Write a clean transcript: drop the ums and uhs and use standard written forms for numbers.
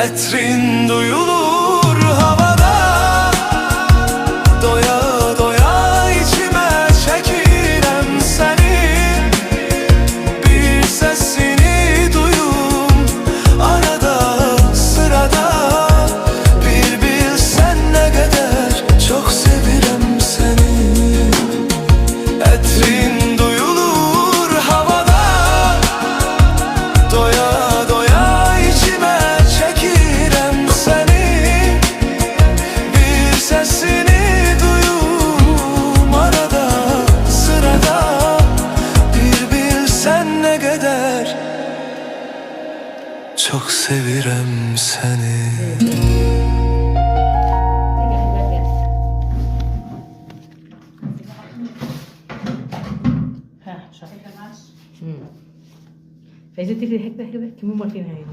Etrin duyulur havada, doya doya içime çekirem seni. Bir sesini duyum arada sırada. Bir bilsen ne kadar çok sevirem seni. Etrin duyulur havada, doya doya içime çekirem seni. Bir sesini duyum arada sırada. Bir bilsen ne kadar çok sevirem seni. Ese tigre es que me muerde ahí.